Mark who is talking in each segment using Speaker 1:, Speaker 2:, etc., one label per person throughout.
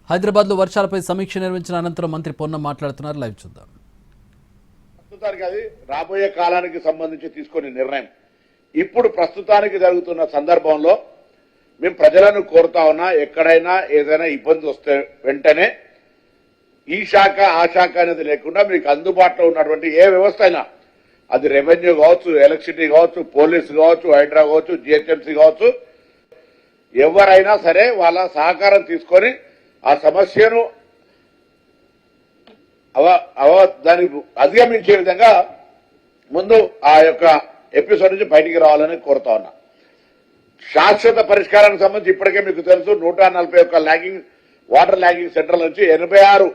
Speaker 1: హైదరాబాద్ లో వర్షాలపై సమీక్ష నిర్వహించిన అనంతరం మంత్రి పొన్నం మాట్లాడుతున్నారు. లైవ్ చూద్దాం.
Speaker 2: ప్రస్తుతానికి అది రాబోయే కాలానికి సంబంధించి తీసుకునే నిర్ణయం. ఇప్పుడు ప్రస్తుతానికి జరుగుతున్న సందర్భంలో మేము ప్రజలను కోరుతా ఉన్నా, ఎక్కడైనా ఏదైనా ఇబ్బంది వస్తే వెంటనే ఈ శాఖ ఆ శాఖ అనేది లేకుండా మీకు అందుబాటులో ఉన్నటువంటి ఏ వ్యవస్థ అయినా, అది రెవెన్యూ కావచ్చు, ఎలక్ట్రిసిటీ కావచ్చు, పోలీసు కావచ్చు, హైడ్రా కావచ్చు, జిహెచ్ఎంసీ కావచ్చు, ఎవరైనా సరే వాళ్ళ సహకారం తీసుకొని ఆ సమస్యను దాన్ని అధిగమించే విధంగా ముందు ఆ యొక్క ఎపిసోడ్ నుంచి బయటికి రావాలని కోరుతా ఉన్నా. శాశ్వత పరిష్కారానికి సంబంధించి ఇప్పటికే మీకు తెలుసు 141 ల్యాగింగ్ వాటర్ ల్యాగింగ్ సెంటర్ల నుంచి 86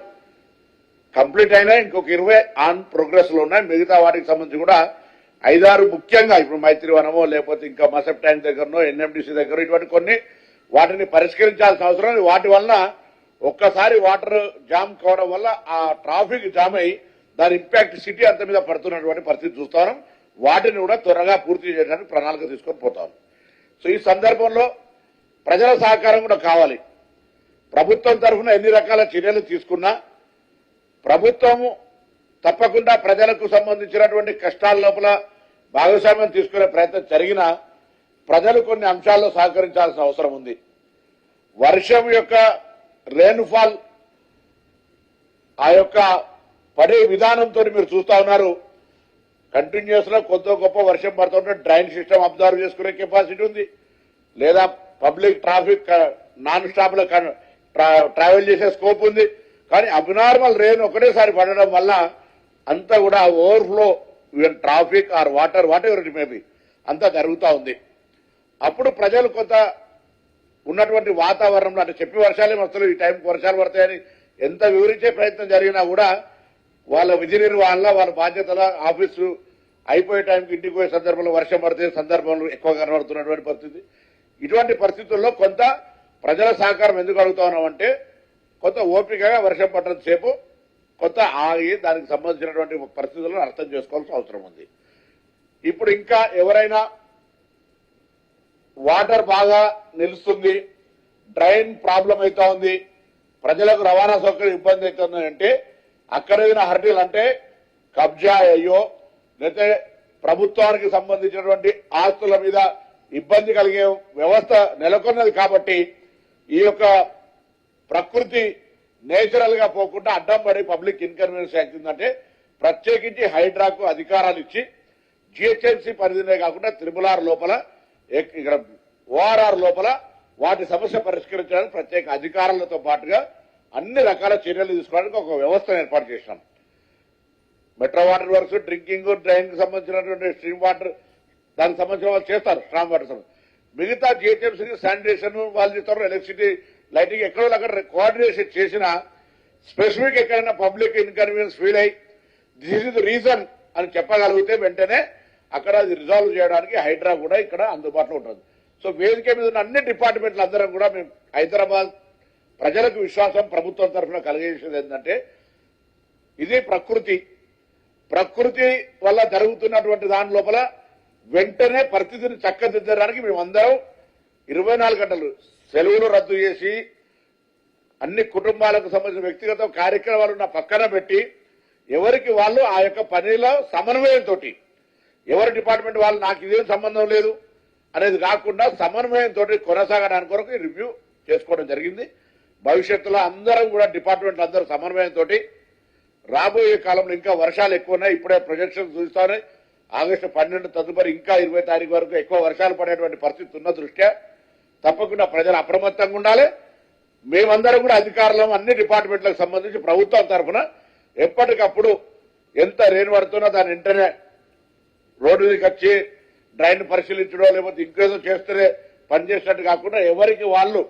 Speaker 2: కంప్లీట్ అయినా, ఇంకొక 20 ఆన్ ప్రోగ్రెస్ లో ఉన్నాయి. మిగతా వాటికి సంబంధించి కూడా 5-6 ముఖ్యంగా ఇప్పుడు మైత్రివనమో లేకపోతే ఇంకా మసప్ ట్యాంక్ దగ్గరనో ఎన్ఎండిసి దగ్గర ఇటువంటి కొన్ని వాటిని పరిష్కరించాల్సిన అవసరం. వాటి వల్ల ఒక్కసారి వాటర్ జామ్ కావడం వల్ల ఆ ట్రాఫిక్ జామ్ అయి దాని ఇంపాక్ట్ సిటీ అంత మీద పడుతున్నటువంటి పరిస్థితి చూస్తాం. వాటిని కూడా త్వరగా పూర్తి చేయడానికి ప్రణాళిక తీసుకొని పోతాం. సో ఈ సందర్భంలో ప్రజల సహకారం కూడా కావాలి. ప్రభుత్వం తరఫున ఎన్ని రకాల చర్యలు తీసుకున్నా ప్రభుత్వము తప్పకుండా ప్రజలకు సంబంధించినటువంటి కష్టాల లోపల భాగస్వామ్యం తీసుకునే ప్రయత్నం జరిగినా ప్రజలు కొన్ని అంశాల్లో సహకరించాల్సిన అవసరం ఉంది. వర్షం యొక్క రెయిన్ఫాల్ ఆ యొక్క పడే విధానంతో మీరు చూస్తా ఉన్నారు. కంటిన్యూస్ లో కొద్ది గొప్ప వర్షం పడుతుంటే డ్రైన్ సిస్టమ్ అబ్జర్వ్ చేసుకునే కెపాసిటీ ఉంది, లేదా పబ్లిక్ ట్రాఫిక్ నాన్ స్టాప్ లో ట్రావెల్ చేసే స్కోప్ ఉంది. కానీ అబ్నార్మల్ రెయిన్ ఒకటేసారి పడడం వల్ల అంతా కూడా overflow traffic or water whatever it maybe అంతా జరుగుతూ ఉంది. అప్పుడు ప్రజలు కొంత ఉన్నటువంటి వాతావరణంలో అంటే చెప్పి వర్షాలే వస్తలేవు, ఈ టైంకి వర్షాలు పడతాయని ఎంత వివరించే ప్రయత్నం జరిగినా కూడా వాళ్ళ విధి నిర్వహణలో వాళ్ళ బాధ్యతల ఆఫీసు అయిపోయే టైంకి ఇంటికి పోయే సందర్భంలో వర్షం పడితే సందర్భంలో ఎక్కువ కనబడుతున్నటువంటి పరిస్థితి. ఇటువంటి పరిస్థితుల్లో కొంత ప్రజల సహకారం ఎందుకు అడుగుతా ఉన్నామంటే కొంత ఓపికగా వర్షం పట్టడం సేపు కొంత ఆగి దానికి సంబంధించినటువంటి పరిస్థితులను అర్థం చేసుకోవాల్సిన అవసరం ఉంది. ఇప్పుడు ఇంకా ఎవరైనా వాటర్ బాగా నిలుస్తుంది, డ్రైన్ ప్రాబ్లం అవుతా ఉంది, ప్రజలకు రవాణా సౌకర్యం ఇబ్బంది అవుతుంది అంటే అక్కడ ఏదైనా హర్డీలు అంటే కబ్జా అయ్యో లేకపోతే ప్రభుత్వానికి సంబంధించినటువంటి ఆస్తుల మీద ఇబ్బంది కలిగే వ్యవస్థ నెలకొన్నది. కాబట్టి ఈ యొక్క ప్రకృతి నేచురల్ గా పోకుండా అడ్డం పడి పబ్లిక్ ఇన్కన్వీనియన్స్ అవుతుందంటే ప్రత్యేకించి హైడ్రాకు అధికారాలు ఇచ్చి జిహెచ్ఎంసీ పరిధినే కాకుండా త్రిపుల్ లోపల ఇక్కడ ఓఆర్ఆర్ లోపల వాటి సమస్య పరిష్కరించడానికి ప్రత్యేక అధికారులతో పాటుగా అన్ని రకాల చర్యలు తీసుకోవడానికి ఒక వ్యవస్థను ఏర్పాటు చేసినాం. Metro water works, drinking, drain కి సంబంధించినటువంటి స్ట్రీమ్ వాటర్ దానికి సంబంధించిన వాళ్ళు చేస్తారు, స్ట్రాంగ్ వాటర్. మిగతా జిహెచ్ఎంసీ శానిటేషన్ వాళ్ళు చేస్తారు, ఎలక్ట్రిసిటీ, లైటింగ్ ఎక్కడో అక్కడ కోఆర్డినేషన్ చేసిన స్పెసిఫిక్ ఎక్కడైనా పబ్లిక్ ఇన్కన్వీనియన్స్ ఫీల్ అయ్యి దిస్ ఇస్ ద రీజన్ అని చెప్పగలిగితే వెంటనే అక్కడ అది రిజాల్వ్ చేయడానికి హైడ్రా కూడా ఇక్కడ అందుబాటులో ఉంటుంది. సో వేదిక మీద ఉన్న అన్ని డిపార్ట్మెంట్లు అందరం కూడా మేము హైదరాబాద్ ప్రజలకు విశ్వాసం ప్రభుత్వం తరఫున కలిగేసేది ఏంటంటే ఇది ప్రకృతి వల్ల జరుగుతున్నటువంటి దాని లోపల వెంటనే పరిస్థితిని చక్కదిద్దడానికి మేమందరం 24 గంటలు సెలవులు రద్దు చేసి అన్ని కుటుంబాలకు సంబంధించిన వ్యక్తిగత కార్యక్రమాలు ఉన్న పక్కన పెట్టి ఎవరికి వాళ్ళు ఆ యొక్క పనిలో సమన్వయంతో ఎవరి డిపార్ట్మెంట్ వాళ్ళు నాకు ఇదేం సంబంధం లేదు అనేది కాకుండా సమన్వయంతో కొనసాగడానికి కొరకు రివ్యూ చేసుకోవడం జరిగింది. భవిష్యత్తులో అందరం కూడా డిపార్ట్మెంట్లు అందరూ సమన్వయంతో రాబోయే కాలంలో ఇంకా వర్షాలు ఎక్కువ ఉన్నాయి. ఇప్పుడే ప్రొజెక్షన్స్ చూస్తానే ఆగస్టు 12 తదుపరి ఇంకా 20 తారీఖు వరకు ఎక్కువ వర్షాలు పడేటువంటి పరిస్థితి ఉన్న దృష్ట్యా తప్పకుండా ప్రజలు అప్రమత్తంగా ఉండాలి. మేమందరం కూడా అధికారులం అన్ని డిపార్ట్మెంట్లకు సంబంధించి ప్రభుత్వం తరఫున ఎప్పటికప్పుడు ఎంత రెయిన్ పడుతున్నా దాని వెంటనే రోడ్డుకి వచ్చి డ్రైన్ పరిశీలించడం లేకపోతే ఇంకేదో చేస్తేనే పనిచేసినట్టు కాకుండా ఎవరికి వాళ్ళు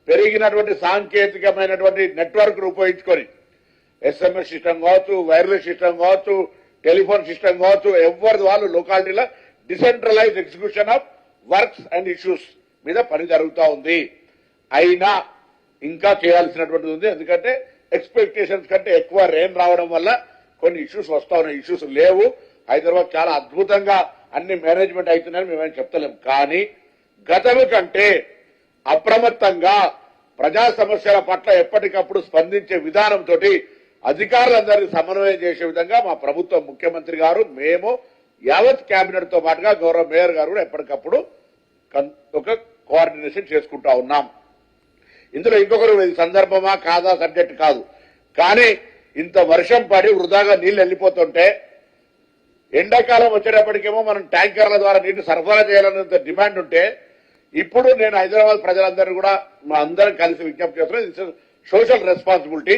Speaker 2: పెరిగినటువంటి సాంకేతికమైనటువంటి నెట్వర్క్ ఉపయోగించుకొని ఎస్ఎంఎస్ సిస్టమ్ కావచ్చు, వైర్లెస్ సిస్టమ్ కావచ్చు, టెలిఫోన్ సిస్టమ్ కావచ్చు, ఎవరిది వాళ్ళు లొకాలిటీలో decentralise execution of works and issues మీద పని జరుగుతూ ఉంది. అయినా ఇంకా చేయాల్సినటువంటిది ఉంది. ఎందుకంటే ఎక్స్పెక్టేషన్స్ కంటే ఎక్కువ రెయిన్ రావడం వల్ల కొన్ని ఇష్యూస్ వస్తా ఉన్నాయి. ఇష్యూస్ లేవు, హైదరాబాద్ చాలా అద్భుతంగా అన్ని మేనేజ్మెంట్ అవుతున్నాయని మేమేం చెప్తలేం. కానీ గతం కంటే అప్రమత్తంగా ప్రజా సమస్యల పట్ల ఎప్పటికప్పుడు స్పందించే విధానంతో అధికారులందరినీ సమన్వయం చేసే విధంగా మా ప్రభుత్వం, ముఖ్యమంత్రి గారు, మేము యావత్ కేబినెట్ తో పాటుగా గౌరవ మేయర్ గారు కూడా ఎప్పటికప్పుడు ఒక కోఆర్డినేషన్ చేసుకుంటా ఉన్నాం. ఇందులో ఇంకొకరు ఇది సందర్భమా కాదా సబ్జెక్ట్ కాదు, కానీ ఇంత వర్షం పడి వృధాగా నీళ్లు వెళ్ళిపోతుంటే ఎండాకాలం వచ్చేటప్పటికేమో మనం ట్యాంకర్ల ద్వారా నీటి సరఫరా చేయాలన్నంత డిమాండ్ ఉంటే ఇప్పుడు నేను హైదరాబాద్ ప్రజలందరూ కూడా మా అందరం కలిసి విజ్ఞప్తి చేస్తున్నాం. Social responsibility.